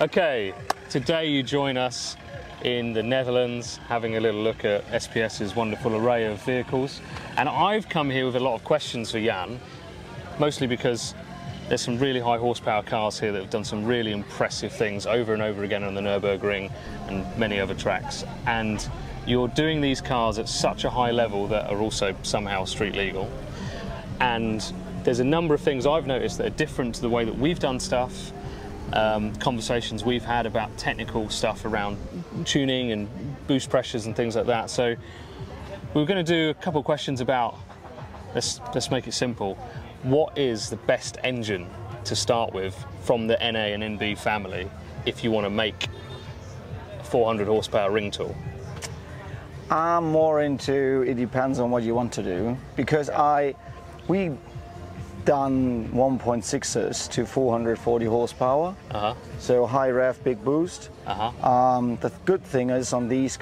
Okay, today you join us in the Netherlands having a little look at SPS's wonderful array of vehicles, and I've come here with a lot of questions for Jan, mostly because there's some really high horsepower cars here that have done some really impressive things over and over again on the Nürburgring and many other tracks, and you're doing these cars at such a high level that are also somehow street legal. And there's a number of things I've noticed that are different to the way that we've done stuff, conversations we've had about technical stuff around tuning and boost pressures and things like that. So we're going to do a couple of questions about, let's make it simple, what is the best engine to start with from the NA and NB family if you want to make a 400 horsepower ring tool? I'm more into, it depends on what you want to do, because we done 1.6s to 440 horsepower, so high rev, big boost. The good thing is on these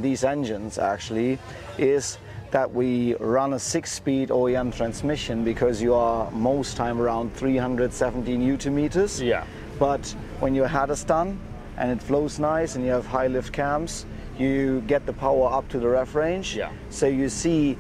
these engines actually is that we run a 6-speed OEM transmission, because you are most time around 370 Newton meters. Yeah. But when your head is done and it flows nice and you have high lift cams, you get the power up to the rev range. Yeah. So you see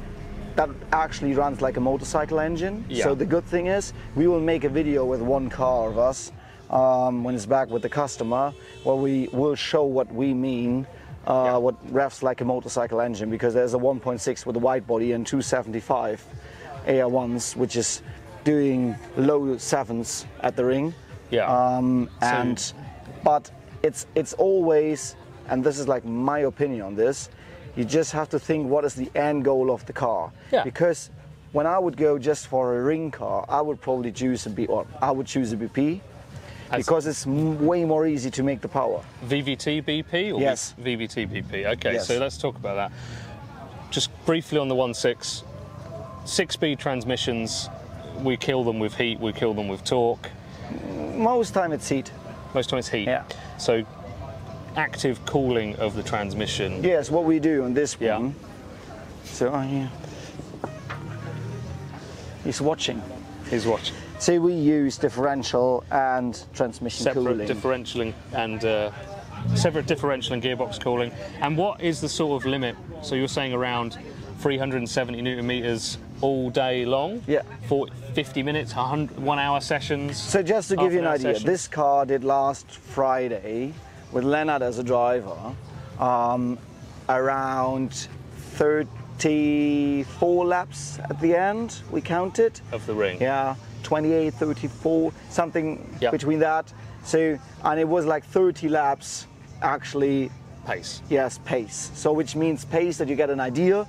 that actually runs like a motorcycle engine. Yeah. So the good thing is we will make a video with one car of us when it's back with the customer, where we will show what we mean, what revs like a motorcycle engine, because there's a 1.6 with a wide body and 275 AR1s, which is doing low sevens at the ring. Yeah. But it's always, and this is like my opinion on this, you just have to think what is the end goal of the car. Yeah. Because when I would go just for a ring car, I would probably choose I would choose a BP, because it's way more easy to make the power. VVT BP or yes. VVT BP? Okay, yes. So let's talk about that. Just briefly on the 1.6, 6-speed transmissions, we kill them with heat, we kill them with torque. Most time it's heat. Most time it's heat. Yeah. So active cooling of the transmission. Yes, what we do on this one. So he's watching. He's watching. So we use differential and transmission cooling. Differential and separate differential and gearbox cooling. And what is the sort of limit? So you're saying around 370 Newton meters all day long? Yeah. 50 minutes, 1 hour sessions? So just to give you an idea, this car did last Friday with Lennart as a driver, around 34 laps at the end, we counted. Of the ring? Yeah, 28, 34, something between that. So, and it was like 30 laps actually. Pace? Yes, pace. So which means pace that you get an idea.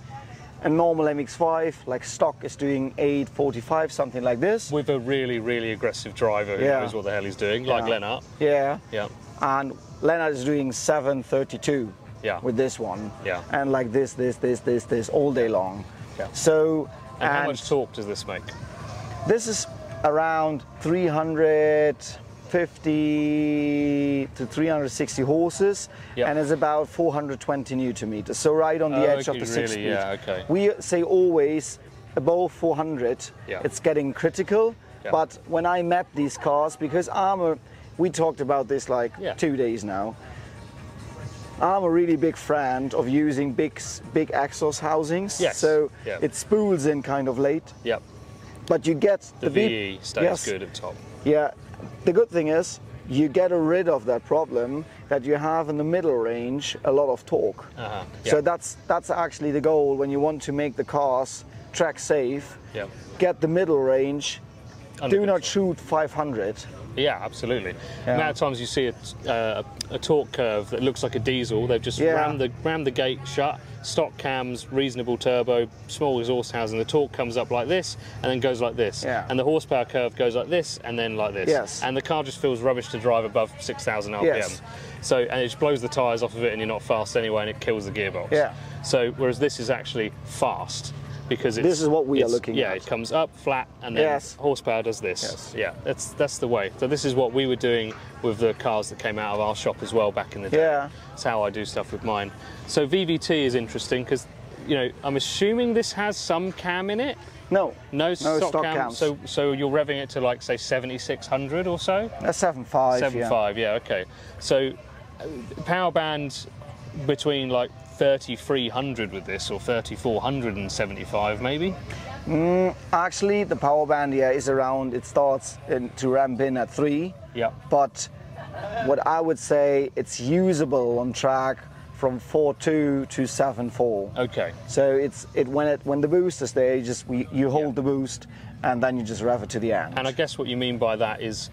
A normal MX-5, like stock, is doing 8:45, something like this. With a really, really aggressive driver who knows what the hell he's doing, like Lennart. Yeah. Yeah. And Lennart is doing 7:32 with this one. Yeah. And like this all day long. Yeah. So. And how much torque does this make? This is around 350 to 360 horses, and it's about 420 Newton meters. So right on the edge of the 6-speed. Yeah, okay. We say always above 400, it's getting critical. But when I met these cars, because we talked about this like 2 days now. I'm a really big fan of using big exhaust housings. Yes. So it spools in kind of late. Yep. But you get the VE stays good at top. Yeah. The good thing is you get rid of that problem that you have in the middle range, a lot of torque. So that's actually the goal when you want to make the cars track safe. Get the middle range. Do not shoot 500. Yeah, absolutely. The amount of times you see a torque curve that looks like a diesel, they've just rammed the gate shut, stock cams, reasonable turbo, small exhaust housing, the torque comes up like this and then goes like this. And the horsepower curve goes like this and then like this. And the car just feels rubbish to drive above 6,000 RPM. So, and it just blows the tyres off of it and you're not fast anyway, and it kills the gearbox. So, whereas this is actually fast. Because this is what we are looking at. Yeah, it comes up flat and then horsepower does this. Yeah, that's the way. So this is what we were doing with the cars that came out of our shop as well back in the day. That's how I do stuff with mine. So VVT is interesting because, you know, I'm assuming this has some cam in it. No. No stock cam. cams. So you're revving it to like say 7,600 or so? That's 7.5. 7.5, yeah, okay. So power band between like 3,300 with this, or 3,475 maybe? Actually, the power band is around, it starts to ramp in at 3. Yeah. But what I would say, it's usable on track from 4.2 to 7.4. Okay. So when the boost is there, you hold the boost and then you just rev it to the end. And I guess what you mean by that is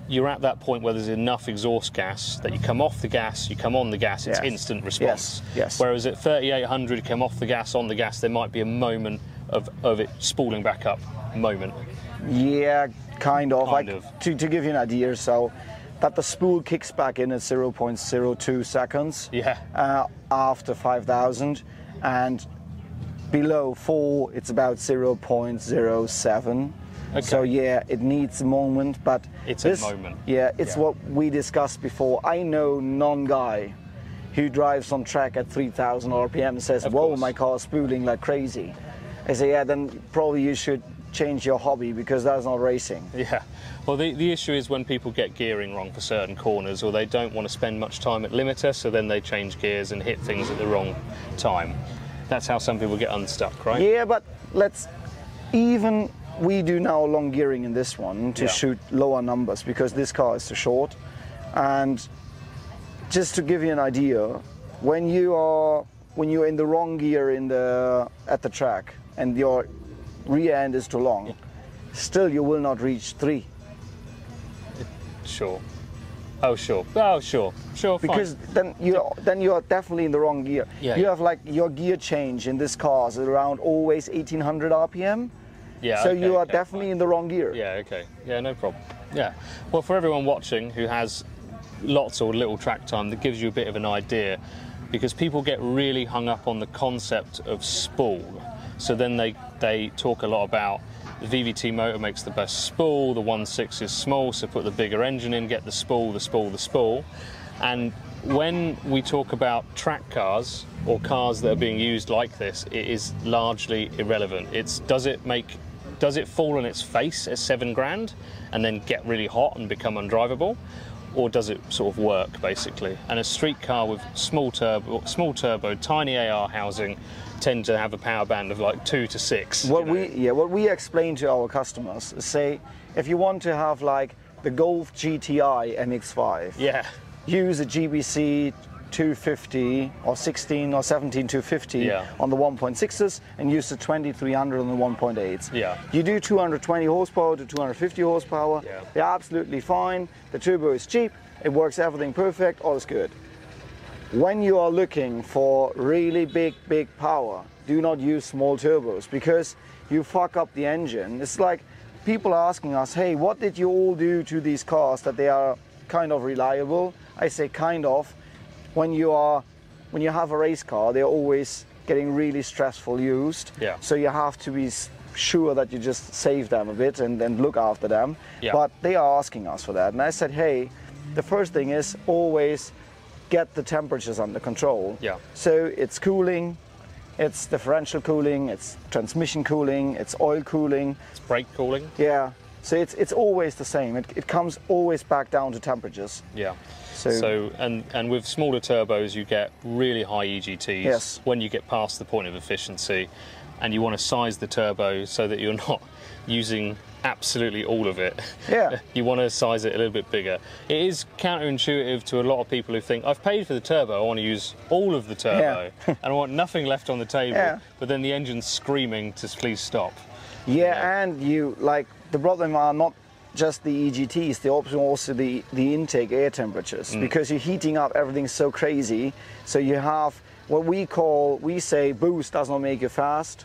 you're at that point where there's enough exhaust gas that you come off the gas, you come on the gas, it's instant response. Yes. Whereas at 3,800, you come off the gas, on the gas, there might be a moment of it spooling back up moment. Yeah, kind of. To give you an idea, so that the spool kicks back in at 0.02 seconds after 5,000, and below 4 it's about 0.07. Okay. So yeah, it needs a moment, but it's a moment. Yeah, it's what we discussed before. I know non-guy who drives on track at 3,000 RPM and says, "Whoa, my car's spooling like crazy." I say, yeah, then probably you should change your hobby, because that's not racing. Yeah. Well, the issue is when people get gearing wrong for certain corners, or they don't want to spend much time at limiter, so then they change gears and hit things at the wrong time. That's how some people get unstuck, right? Yeah, but we do now long gearing in this one to shoot lower numbers, because this car is too short. And just to give you an idea, when you're in the wrong gear at the track and your rear end is too long, still you will not reach 3. Sure. Oh, sure. Oh, sure. Sure, because then you are definitely in the wrong gear. Yeah, you have like your gear change in this car is around always 1,800 RPM. Yeah. So you are definitely in the wrong gear. Yeah, okay. Yeah, no problem. Yeah. Well, for everyone watching who has lots or little track time, that gives you a bit of an idea, because people get really hung up on the concept of spool. So then they talk a lot about the VVT motor makes the best spool, the 1.6 is small, so put the bigger engine in, get the spool, the spool, the spool. And when we talk about track cars or cars that are being used like this, it is largely irrelevant. Does it fall on its face at 7 grand and then get really hot and become undrivable? Or does it sort of work, basically? And a street car with small turbo, tiny AR housing tend to have a power band of like 2 to 6. What we explain to our customers is, say, if you want to have like the Golf GTI MX-5, use a GBC 250 or 16 or 17 250 on the 1.6s and use the 2300 on the 1.8s. Yeah. You do 220 horsepower to 250 horsepower, they're absolutely fine. The turbo is cheap, it works everything perfect, all is good. When you are looking for really big power, do not use small turbos, because you fuck up the engine. It's like people are asking us, hey, what did you all do to these cars that they are kind of reliable? I say kind of. When you have a race car, they're always getting really stressful used. Yeah. So you have to be sure that you just save them a bit and look after them. Yeah. But they are asking us for that. And I said, hey, the first thing is always get the temperatures under control. Yeah. So it's cooling, it's differential cooling, it's transmission cooling, it's oil cooling. It's brake cooling. Yeah. So it's always the same. It comes always back down to temperatures. Yeah. So and with smaller turbos, you get really high EGTs. Yes. When you get past the point of efficiency, and you want to size the turbo so that you're not using absolutely all of it. Yeah. You want to size it a little bit bigger. It is counterintuitive to a lot of people who think, I've paid for the turbo, I want to use all of the turbo, and I want nothing left on the table. But then the engine's screaming to please stop. And the problem are not just the EGTs, the also the intake air temperatures, because you're heating up everything so crazy. So you have what we say boost does not make you fast,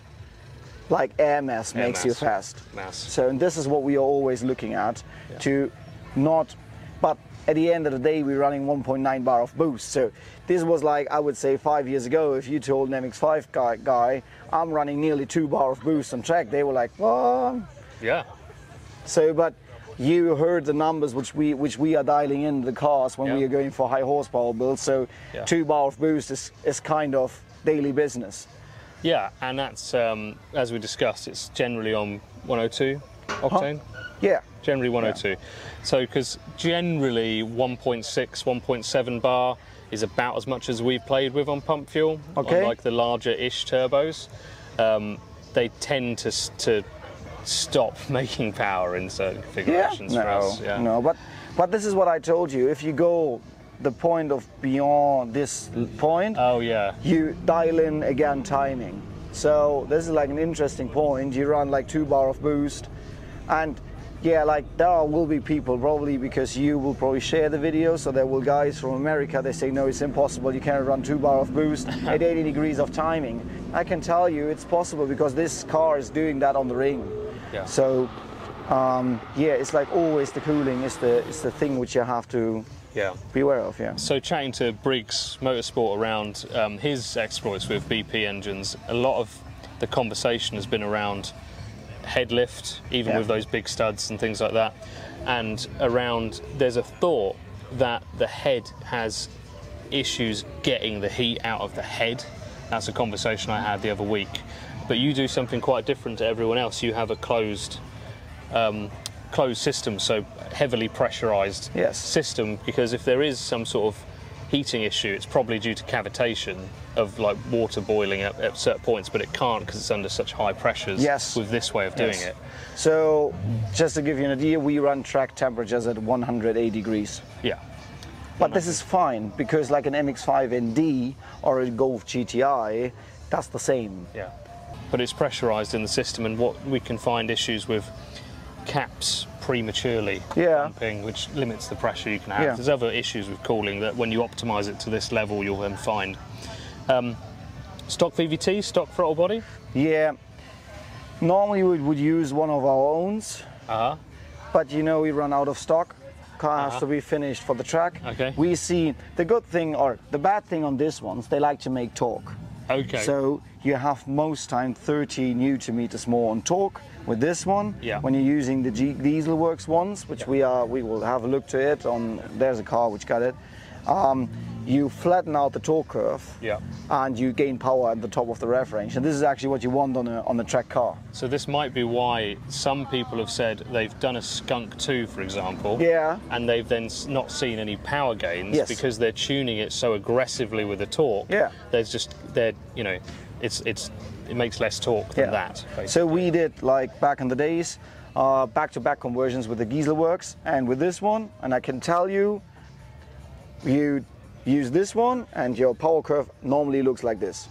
like air mass makes you fast. So and this is what we are always looking at, to not, but at the end of the day we're running 1.9 bar of boost. So this was like, I would say 5 years ago, if you told an MX-5 guy I'm running nearly 2 bar of boost on track, they were like, what? Yeah. So, but you heard the numbers which we are dialing in the cars when we are going for high horsepower builds. So 2 bar of boost is kind of daily business. Yeah, and that's, as we discussed, it's generally on 102 octane. Yeah. Generally 102. Yeah. So, because generally 1.6, 1.7 bar is about as much as we've played with on pump fuel. Okay. On like the larger-ish turbos. They tend to stop making power in certain configurations for us. Yeah. No, but this is what I told you. If you go the point of beyond this point, oh yeah, you dial in again timing. So this is like an interesting point. You run like 2 bar of boost, and yeah, like there will be people, probably because you will probably share the video, so there will guys from America, they say no, it's impossible, you cannot run 2 bar of boost at 80 degrees of timing. I can tell you it's possible because this car is doing that on the ring. Yeah. So yeah, it's like always the cooling is the thing which you have to be aware of. Yeah. So chatting to Briggs Motorsport around his exploits with BP engines, a lot of the conversation has been around head lift, even with those big studs and things like that, and around there's a thought that the head has issues getting the heat out of the head. That's a conversation I had the other week. But you do something quite different to everyone else. You have a closed system, so heavily pressurized system, because if there is some sort of heating issue, it's probably due to cavitation of like water boiling at certain points, but it can't because it's under such high pressures with this way of doing it. So just to give you an idea, we run track temperatures at 108 degrees. Yeah. But this is fine because like an MX-5 ND or a Golf GTI, that's the same. Yeah. But it's pressurized in the system, and what we can find issues with caps prematurely pumping, which limits the pressure you can have. There's other issues with cooling that when you optimize it to this level, you'll then find. Stock VVT, stock throttle body? Yeah. Normally we would use one of our own, but you know we run out of stock. Car has to be finished for the track. Okay. We see the good thing or the bad thing on this ones, they like to make torque. Okay. So you have most time 30 Newton meters more on torque with this one. Yeah. When you're using the Diesel Works ones, which we will have a look to it on. There's a car which got it. You flatten out the torque curve, and you gain power at the top of the rev range. And this is actually what you want on a track car. So this might be why some people have said they've done a Skunk 2, for example, and they've then not seen any power gains because they're tuning it so aggressively with the torque. There's just you know, it makes less torque than that. Basically. So we did like back in the days, back-to-back conversions with the Diesel Works and with this one, and I can tell you, you use this one and your power curve normally looks like this.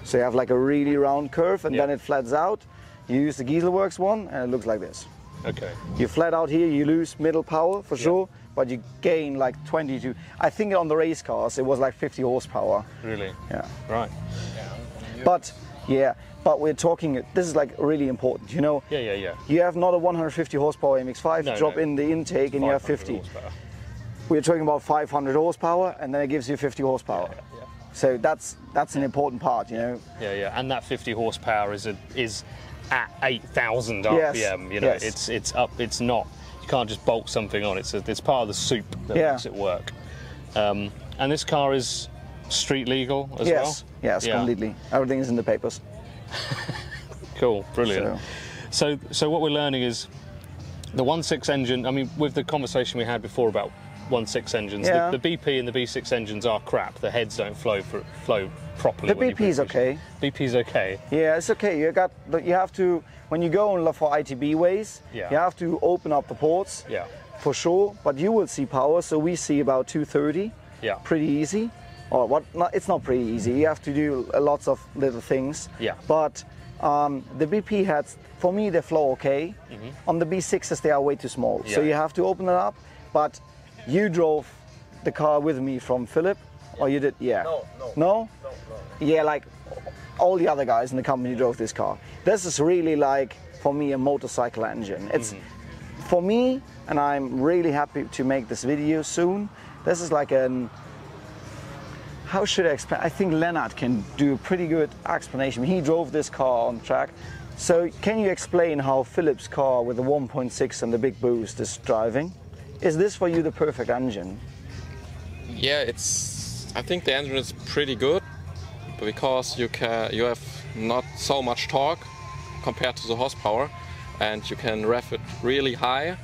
So you have like a really round curve and then it flattens out. You use the Diesel Works one and it looks like this. Okay. You flat out here, you lose middle power for sure, but you gain like 22. I think on the race cars it was like 50 horsepower. Really? Yeah. Right. But but we're talking, this is like really important, you know? You have not a 150 horsepower MX-5, drop in the intake and you have 50. Horsepower. We're talking about 500 horsepower, and then it gives you 50 horsepower. So that's an important part, you know. And that 50 horsepower is at 8,000 RPM. You know, it's up. It's not. You can't just bolt something on. It's part of the soup that makes it work. And this car is street legal as well. Yes, completely. Everything is in the papers. Cool, brilliant. So what we're learning is the 1.6 engine. I mean, with the conversation we had before about 1.6 engines, the BP and the B6 engines are crap. The heads don't flow properly. The BP is okay. BP is okay. Yeah, it's okay. You have to, when you go for ITB ways, you have to open up the ports. For sure. But you will see power. So we see about 230. Pretty easy. Or what? It's not pretty easy. You have to do lots of little things. But the BP heads, for me, they flow okay. On the B6s, they are way too small. So you have to open it up. But you drove the car with me from Philip, or you did? No? Yeah, like all the other guys in the company drove this car. This is really like, for me, a motorcycle engine. It's for me, and I'm really happy to make this video soon. This is like how should I explain? I think Lennart can do a pretty good explanation. He drove this car on track. So can you explain how Philip's car with the 1.6 and the big boost is driving? Is this for you the perfect engine? Yeah, I think the engine is pretty good. because you have not so much torque compared to the horsepower, and you can rev it really high.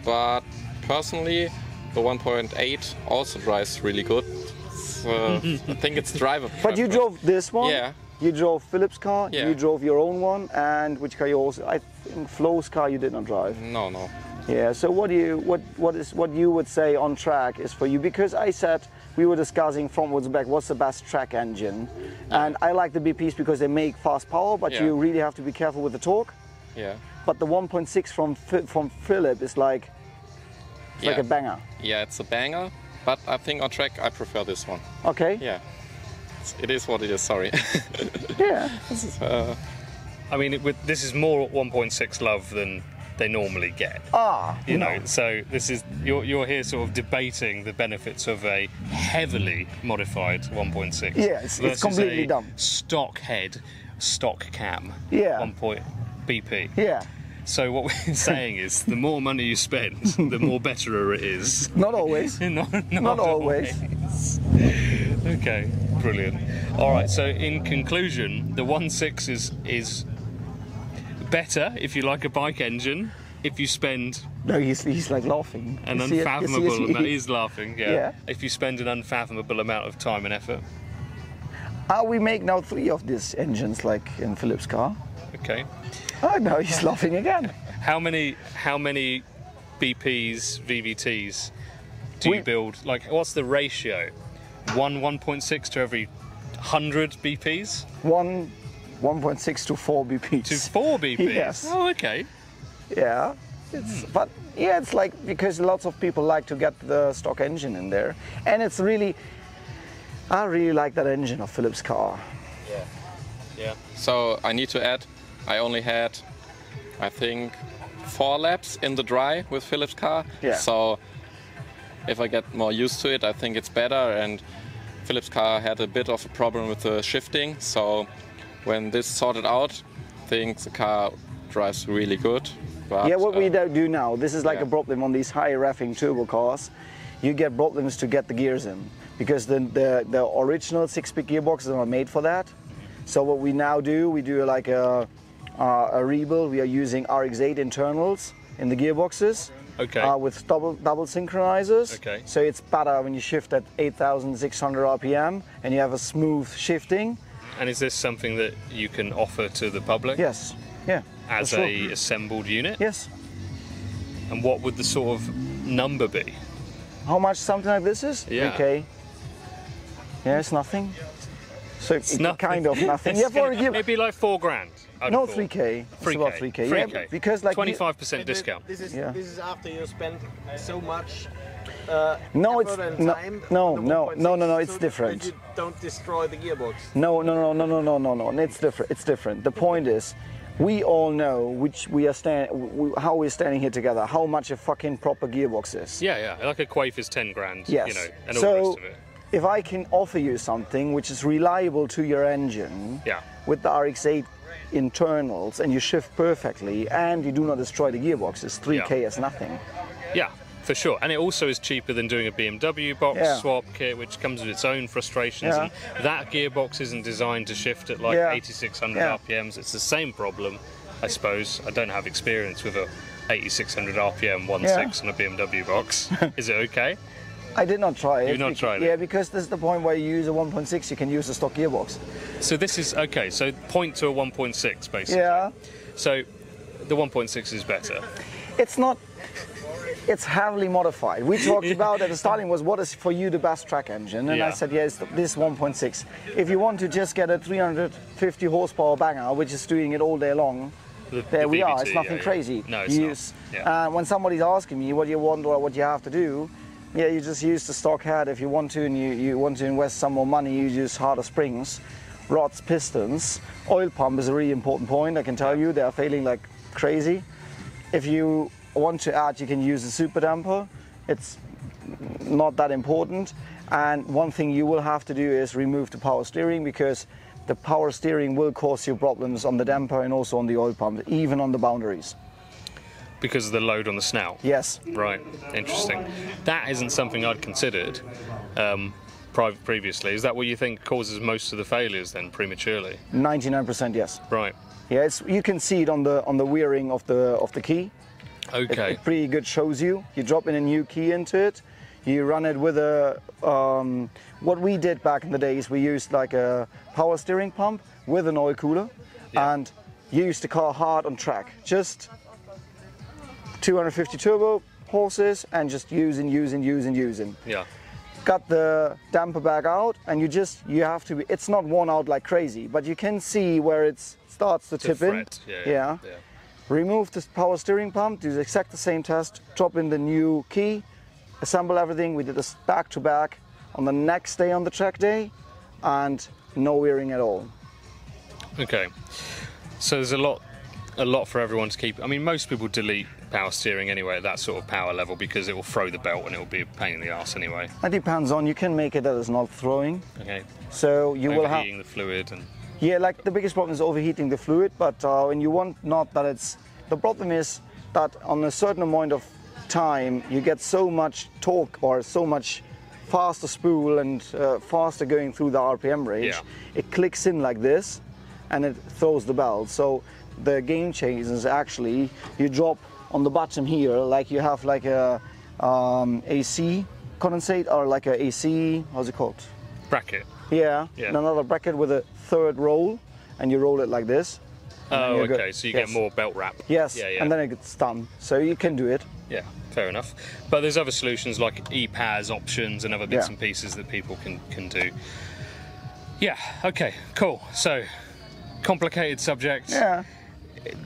But personally, the 1.8 also drives really good. So I think it's driver preference. But you drove this one? Yeah. You drove Philip's car, Yeah. you drove your own one, and which car you also, I think Flo's car you did not drive. No, no. Yeah, so what you would say on track is for you, because I said we were discussing frontwards back what's the best track engine, and I like the BPs because they make fast power, but you really have to be careful with the torque. Yeah. But the 1.6 from Philip is like like a banger. Yeah, it's a banger, but I think on track I prefer this one. Okay. Yeah. It is what it is, sorry. Yeah. I mean, this is more 1.6 love than they normally get. You know, so this is you're here sort of debating the benefits of a heavily modified 1.6. Yeah, it's completely dumb. Stock head, stock cam. Yeah. 1. BP. Yeah. So what we're saying is, the more money you spend, the more better it is. Not always. not always. Okay, brilliant. All right. So in conclusion, the 1.6 is better if you like a bike engine. If you spend No, he's like laughing. an You see it? unfathomable amount, he's laughing. Yeah. Yeah. If you spend an unfathomable amount of time and effort. We make now 3 of these engines, like in Philip's car. Okay. Oh no, he's laughing again. How many BPs, VVTs do you build? Like, what's the ratio? 1.6 to every 100 BPs? 1.6 to 4 BPs. To 4 BPs? Yes. Oh, okay. Yeah. But yeah, it's like, because lots of people like to get the stock engine in there, and it's really, I really like that engine of Philip's car. Yeah. So I need to add, I only had, I think, 4 laps in the dry with Philip's car. Yeah. So if I get more used to it, I think it's better. And Philip's car had a bit of a problem with the shifting. So when this sorted out, I think the car drives really good. But, Yeah, what we do now, this is like a problem on these high reffing turbo cars. You get problems to get the gears in, because the original 6-speed gearboxes are made for that. So what we now do, we do like a rebuild. We are using RX-8 internals in the gearboxes. Okay. With double synchronizers. Okay. So it's better when you shift at 8,600 RPM and you have a smooth shifting. And is this something that you can offer to the public? Yes. Yeah. As a assembled unit? Yes. And what would the sort of number be? How much something like this is? Yeah. 3K. Yeah, it's nothing. So it's kind of nothing. Yeah, for a gear. Maybe like $4,000. No, 3K. It's about 3K. 3K. Yeah, because like 25% discount. This is Yeah. this is after you spend so much. No, effort it's and no, time no, on the no, 1.6 no, no, no. It's so different. that you don't destroy the gearbox. No. It's different. It's different. The point is, we all know how we're standing here together. How much a fucking proper gearbox is. Yeah. Like a Quaif is $10,000. Yes. You know, and all the rest of it. If I can offer you something which is reliable to your engine, with the RX-8 internals, and you shift perfectly, and you do not destroy the gearboxes, 3K is nothing. Yeah, for sure. And it also is cheaper than doing a BMW box swap kit, which comes with its own frustrations. And that gearbox isn't designed to shift at like 8,600 RPMs. It's the same problem, I suppose. I don't have experience with a 8,600 RPM 1.6 on a BMW box. Is it okay? I did not try it. You've not tried it? Yeah, because this is the point where you use a 1.6, you can use a stock gearbox. So this is, okay, so point to a 1.6 basically. Yeah. So the 1.6 is better. It's not, it's heavily modified. We talked about at the starting was what is for you the best track engine, and I said, yes, this 1.6. If you want to just get a 350 horsepower banger, which is doing it all day long, there we are, it's nothing crazy. No, it's not. When somebody's asking me what you want or what you have to do, yeah, you just use the stock head if you want to, and you want to invest some more money, you use harder springs, rods, pistons. Oil pump is a really important point, I can tell you, they are failing like crazy. If you want to add, you can use a super damper. It's not that important. And one thing you will have to do is remove the power steering, because the power steering will cause you problems on the damper and also on the oil pump, even on the boundaries. Because of the load on the snout? Yes. Right, interesting. That isn't something I'd considered, previously. Is that what you think causes most of the failures then, prematurely? 99% yes. Right. Yeah, you can see it on the wearing of the key. Okay. It pretty good shows you. You drop in a new key into it. You run it with a, what we did back in the days, we used like a power steering pump with an oil cooler, and used the car hard on track. Just 250 turbo horses and just using. Yeah. Got the damper back out, and you have to, it's not worn out like crazy, but you can see where it starts to tip in. Yeah. Remove the power steering pump, do the exact same test, drop in the new key, assemble everything. We did this back to back on the next day on the track day, and no wearing at all. Okay. So there's a lot for everyone to keep. I mean, most people delete power steering anyway at that sort of power level because it will throw the belt and it will be a pain in the arse anyway. It depends on, you can make it that it's not throwing. Okay. So you will have overheating the fluid and. Yeah, like the biggest problem is overheating the fluid, but when you want not that it's, the problem is that on a certain amount of time you get so much torque or so much faster spool and faster going through the RPM range, it clicks in like this and it throws the belt. So the game change is actually you drop on the bottom here like you have like a AC condensate or like a AC, how's it called? Bracket. Yeah, and another bracket with a third roll, and you roll it like this. Oh, okay, so you get more belt wrap. Yes, and then it gets done. So you can do it. Yeah, fair enough. But there's other solutions like EPAS options and other bits and pieces that people can do. Yeah, okay, cool. So, complicated subject. Yeah.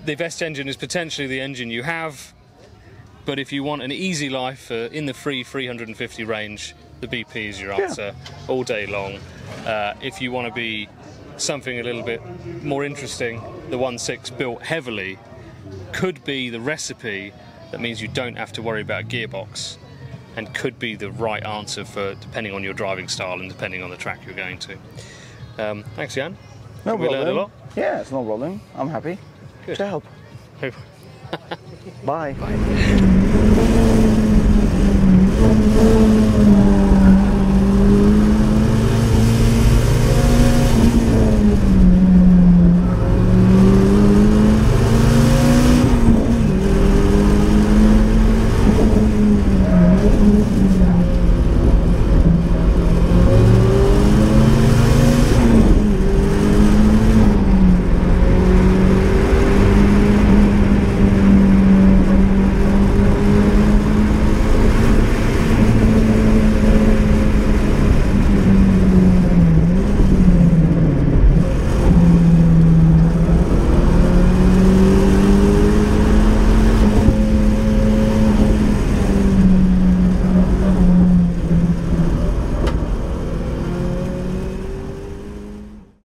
The best engine is potentially the engine you have, but if you want an easy life in the free 350 range, the BP is your answer all day long. If you want to be something a little bit more interesting, the 1.6 built heavily could be the recipe that means you don't have to worry about a gearbox, and could be the right answer for depending on your driving style and depending on the track you're going to. Thanks, Jan. No problem. We learned a lot. Yeah, it's no problem. I'm happy to help. Bye. Bye.